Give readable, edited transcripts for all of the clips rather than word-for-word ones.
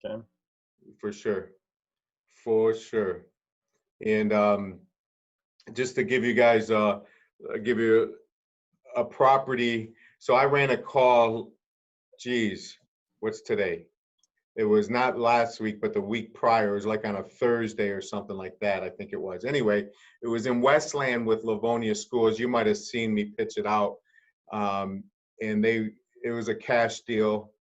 Okay. for sure, for sure. And just to give you guys, give you a property. So I ran a call, geez, what's today? It was not last week, but the week prior. It was like on a Thursday or something like that, I think it was. Anyway, it was in Westland with Livonia Schools. You might have seen me pitch it out. And it was a cash deal.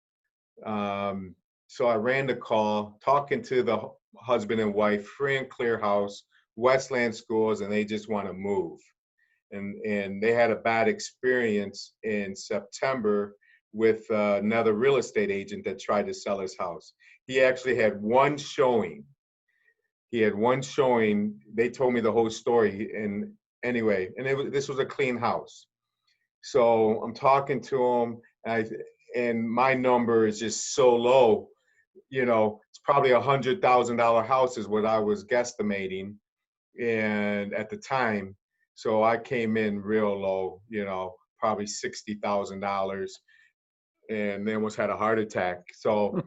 So I ran the call, talking to the husband and wife, free and clear house, Westland Schools, and they just want to move. And they had a bad experience in September with another real estate agent that tried to sell his house. He actually had one showing. They told me the whole story. And anyway, this was a clean house. So I'm talking to him, and my number is just so low. It's probably $100,000 house is what I was guesstimating, and at the time. So I came in real low, probably $60,000, and they almost had a heart attack. So,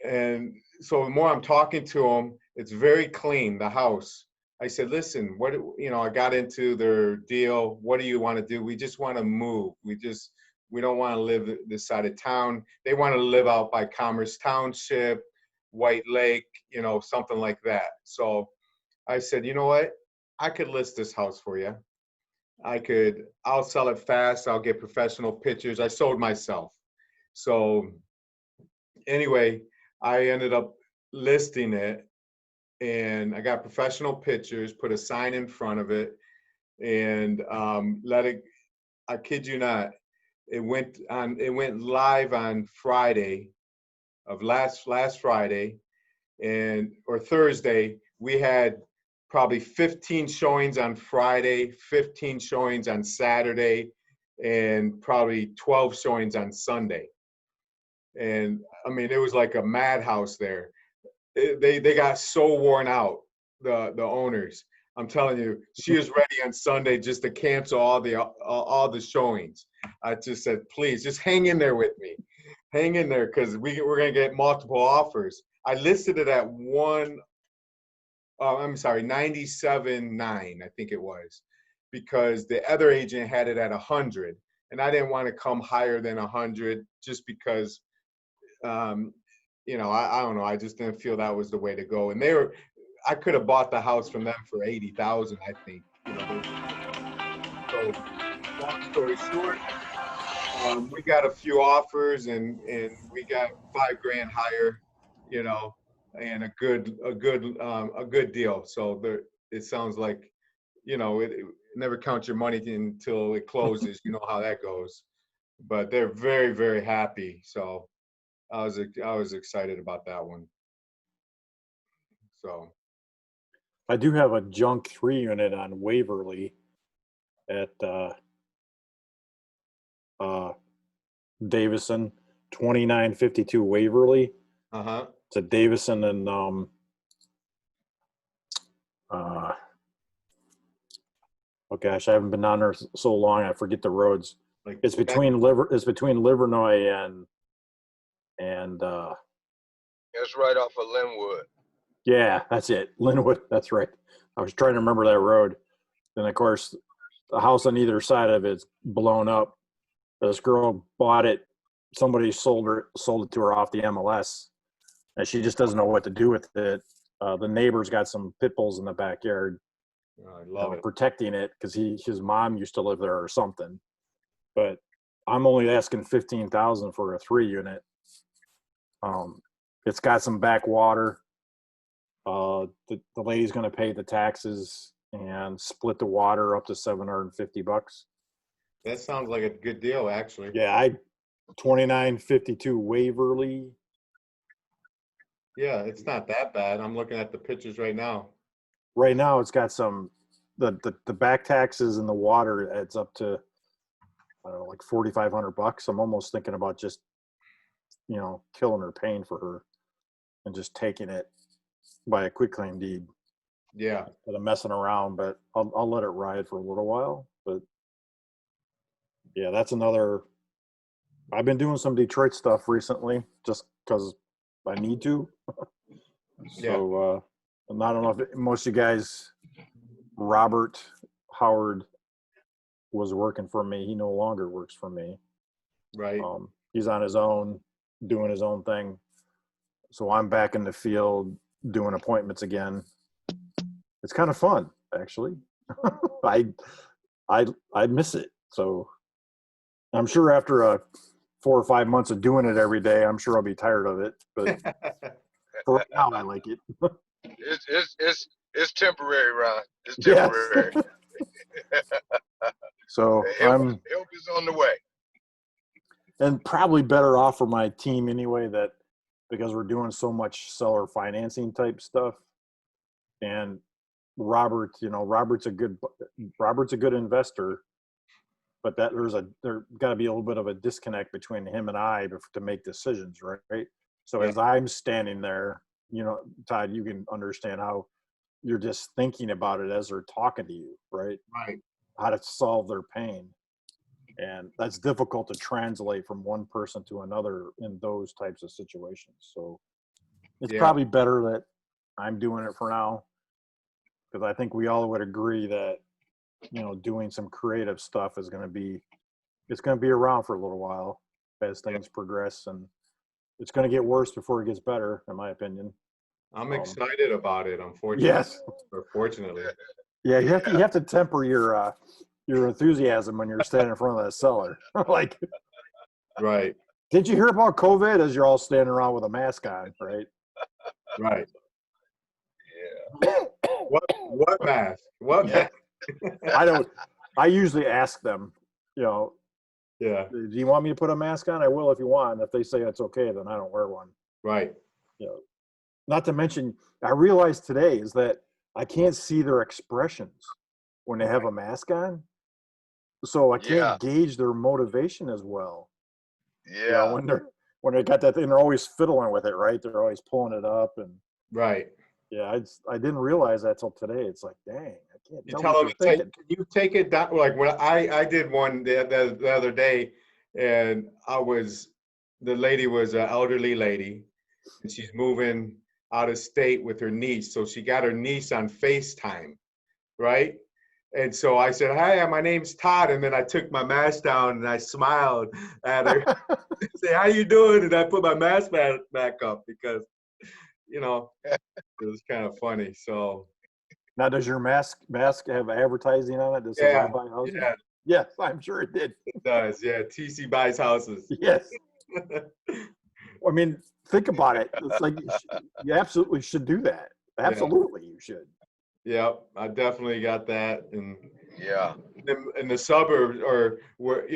and so the more I'm talking to them, it's very clean, the house. I said, listen, I got into their deal. What do you want to do? We just want to move. We don't want to live this side of town. They want to live out by Commerce Township, White Lake, something like that. So I said, you know what? I could list this house for you. I'll sell it fast. I'll get professional pictures. I sold myself. So anyway, I ended up listing it, and I got professional pictures, put a sign in front of it, and I kid you not, it went live on Friday of last Friday, or Thursday. We had probably 15 showings on Friday, 15 showings on Saturday, and probably 12 showings on Sunday. And I mean, it was like a madhouse there. They got so worn out, the owners. I'm telling you, she was ready on Sunday just to cancel all the showings. I just said, please, just hang in there with me. Hang in there, because we're going to get multiple offers. I listed it at 97.9, I think it was, because the other agent had it at 100, and I didn't want to come higher than 100 just because, I don't know. I just didn't feel that was the way to go. And I could have bought the house from them for 80,000, I think. So long story short, we got a few offers, and we got $5,000 higher, and a good deal. So it sounds like, it never count your money until it closes. You know how that goes. But they're very, very happy. So I was excited about that one. So I do have a junk 3 unit on Waverly at Davison, 2952 Waverly. It's a Davison and oh gosh, I haven't been on there so long I forget the roads. It's between Livernois and it's right off of Linwood. Yeah, that's it. Linwood, that's right. I was trying to remember that road. And of course, the house on either side of it's blown up. This girl bought it. Somebody sold it to her off the MLS, and she just doesn't know what to do with it. The neighbor's got some pit bulls in the backyard, I love it, protecting it because his mom used to live there or something. But I'm only asking $15,000 for a 3 unit. It's got some backwater. The lady's going to pay the taxes and split the water up to $750. That sounds like a good deal, actually. Yeah, 2952 Waverly. Yeah, it's not that bad. I'm looking at the pictures right now. Right now, it's got some the back taxes and the water adds up to I don't know, like $4,500. I'm almost thinking about just killing her, paying for her, and just taking it by a quitclaim deed. Yeah, instead of messing around, but I'll let it ride for a little while. But yeah, that's another. I've been doing some Detroit stuff recently, just because I need to. Yeah. So, and I don't know if most of you guys, Robert Howard was working for me. He no longer works for me. Right. He's on his own, doing his own thing. So I'm back in the field doing appointments again. It's kind of fun, actually. I miss it. So I'm sure after 4 or 5 months of doing it every day, I'm sure I'll be tired of it. But for right now, I like it. It's temporary, Ron. It's Yes. temporary. So Help is on the way. and probably better off for my team anyway, that because we're doing so much seller financing type stuff. And Robert, Robert's a good investor, but there got to be a little bit of a disconnect between him and I to make decisions, right? So as I'm standing there, Todd, you can understand how you're just thinking about it as they're talking to you, right? Right. How to solve their pain. And that's difficult to translate from one person to another in those types of situations. So it's probably better that I'm doing it for now, because I think we all would agree that, doing some creative stuff is going to be around for a little while as things progress, and it's going to get worse before it gets better, in my opinion. I'm excited about it, unfortunately. Yes. Or fortunately. Yeah, you have to temper your enthusiasm when you're standing in front of that seller. Like, Right. did you hear about COVID? As you're all standing around with a mask on, right? Right. Yeah. What mask? What mask? I usually ask them, Yeah. do you want me to put a mask on? I will if you want. If they say it's okay, then I don't wear one. Right. Not to mention, I realized today is that I can't see their expressions when they have a mask on. So I can't gauge their motivation as well. Yeah. When they got that thing, they're always fiddling with it, right? They're always pulling it up, and Right. yeah, I didn't realize that till today. It's like, dang, I can't You tell tell what them, they're thinking. you take it down. Like when I did one the other day, and the lady was an elderly lady, and she's moving out of state with her niece. So she got her niece on FaceTime, right? And so I said, "Hi, my name's Todd." And then I took my mask down and I smiled at her. Say, "How you doing?" And I put my mask back up because, it was kind of funny. So Now, does your mask have advertising on it that says I buy houses? yeah, Yes, I'm sure it did. it does. Yeah, TC buys houses. Yes. I mean, think about it. It's like you absolutely should do that. Absolutely, you should. Yep, I definitely got that. And Yeah. in the suburbs, or where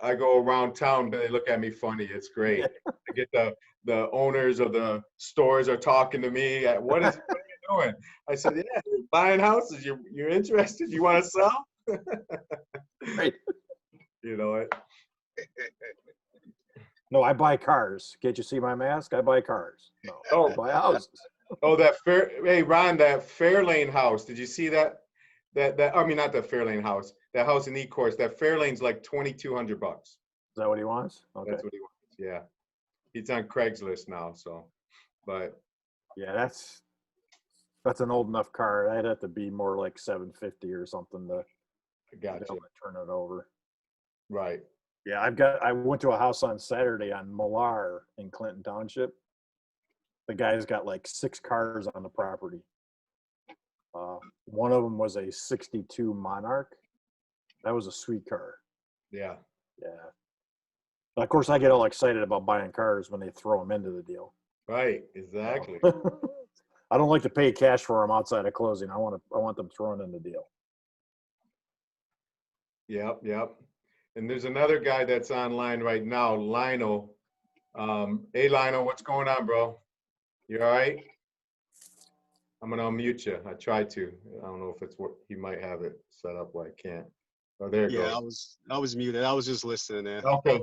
I go around town, they look at me funny. It's great. I get the owners of the stores are talking to me. What are you doing? I said, "Yeah, you're buying houses. You're interested. You want to sell?" Right. You know it. No, I buy cars. Can't you see my mask? I buy cars. No, I buy houses. Oh, hey Ron, that Fairlane house. Did you see that? I mean, not the Fairlane house. That house in Ecorse. That Fairlane's like $2,200. Is that what he wants? Okay. That's what he wants. Yeah, he's on Craigslist now. So, but yeah, that's an old enough car. That'd have to be more like 750 or something to gotcha. turn it over. Right. Yeah, I went to a house on Saturday on Millar in Clinton Township. The guy's got like 6 cars on the property. One of them was a 62 Monarch. That was a sweet car. Yeah. Yeah. Of course, I get all excited about buying cars when they throw them into the deal. Right. Exactly. I don't like to pay cash for them outside of closing. I want them thrown in the deal. Yep. Yep. And there's another guy that's online right now, Lionel. Hey, Lionel, what's going on, bro? You all right? I'm gonna unmute you. I tried to. I don't know if it's what he might have it set up where I can't. Oh, there it goes. I was muted. I was just listening in. Okay.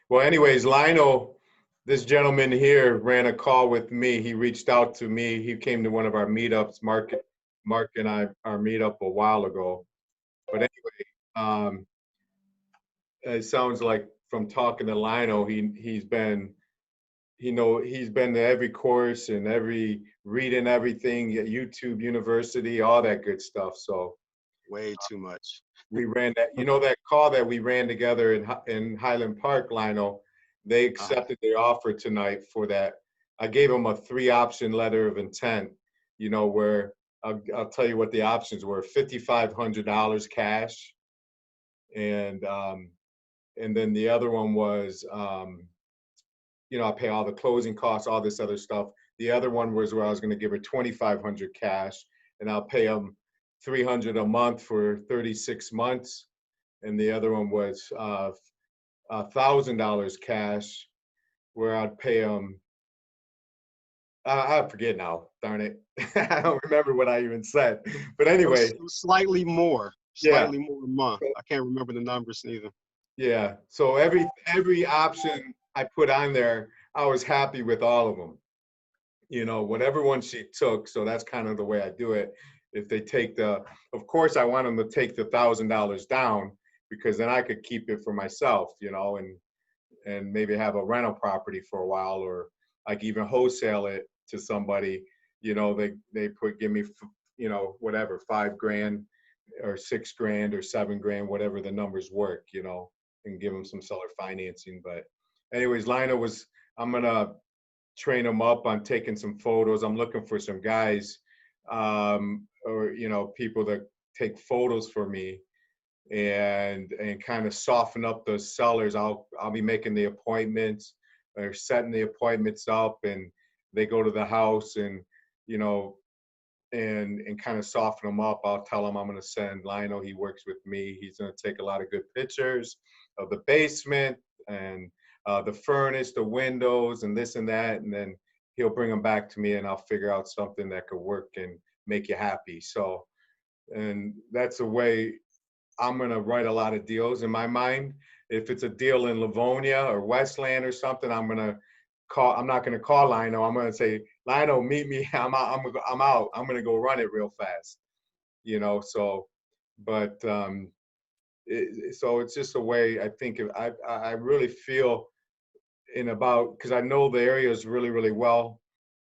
Well, anyways, Lionel, this gentleman here ran a call with me. He reached out to me. He came to one of our meetups, Mark and I, our meetup a while ago. But anyway, it sounds like from talking to Lionel, he's been he's been to every course and reading everything at YouTube University, all that good stuff. So Way too much. we ran that, that call that we ran together in Highland Park, Lionel, they accepted the offer tonight for that. I gave them a 3-option letter of intent, where I'll tell you what the options were: $5,500 cash. And then the other one was, I pay all the closing costs, all this other stuff. The other one was where I was going to give her $2,500 cash, and I'll pay them $300 a month for 36 months. And the other one was $1,000 cash, where I'd pay them. I forget now. Darn it, I don't remember what I even said. But anyway, It was slightly more a month. I can't remember the numbers neither. Yeah. So every option I put on there, I was happy with all of them. Whatever one she took. So that's kind of the way I do it. If they take of course I want them to take the $1,000 down, because then I could keep it for myself, and maybe have a rental property for a while, or like even wholesale it to somebody. They give me, whatever, $5,000 or $6,000 or $7,000, whatever the numbers work, and give them some seller financing. But anyways, I'm gonna train them up on taking some photos. I'm looking for some guys, or people that take photos for me, and kind of soften up those sellers. I'll be making the appointments or setting the appointments up, and they go to the house, and and kind of soften them up. I'll tell them I'm going to send Lionel. He works with me. He's going to take a lot of good pictures of the basement and the furnace, the windows, and this and that. And then he'll bring them back to me, and I'll figure out something that could work and make you happy. So, and that's the way I'm going to write a lot of deals in my mind. If it's a deal in Livonia or Westland or something, I'm not going to call Lionel. I'm going to say, Lionel, meet me. I'm out. I'm going to go run it real fast, so, but, so it's just a way I think I really feel because I know the areas really, really well.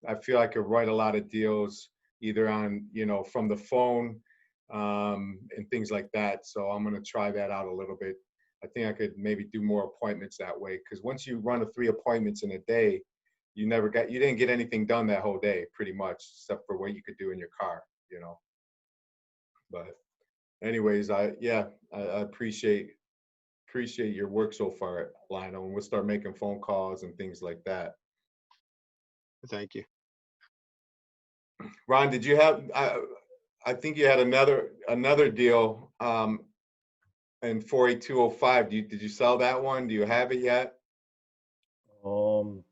I feel I could write a lot of deals either on, from the phone, and things like that. So I'm going to try that out a little bit. I think I could maybe do more appointments that way, because once you run 3 appointments in a day, you didn't get anything done that whole day, pretty much, except for what you could do in your car, But anyways, I appreciate your work so far, Lionel, and we'll start making phone calls and things like that. Thank you. Ron, did you have? I think you had another deal. And 48205, did you sell that one? Do you have it yet? You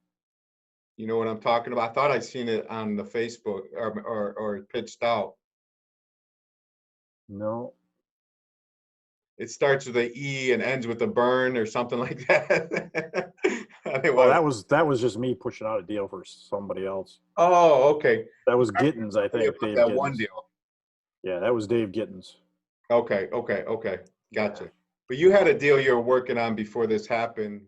know what I'm talking about? I thought I seen it on the Facebook or pitched out. No. It starts with an E and ends with a burn or something like that. Well, that was just me pushing out a deal for somebody else. Oh, okay. That was Gittens, I think. Dave that Gittens. One deal. Yeah, that was Dave Gittens. Okay. Gotcha. But you had a deal you were working on before this happened.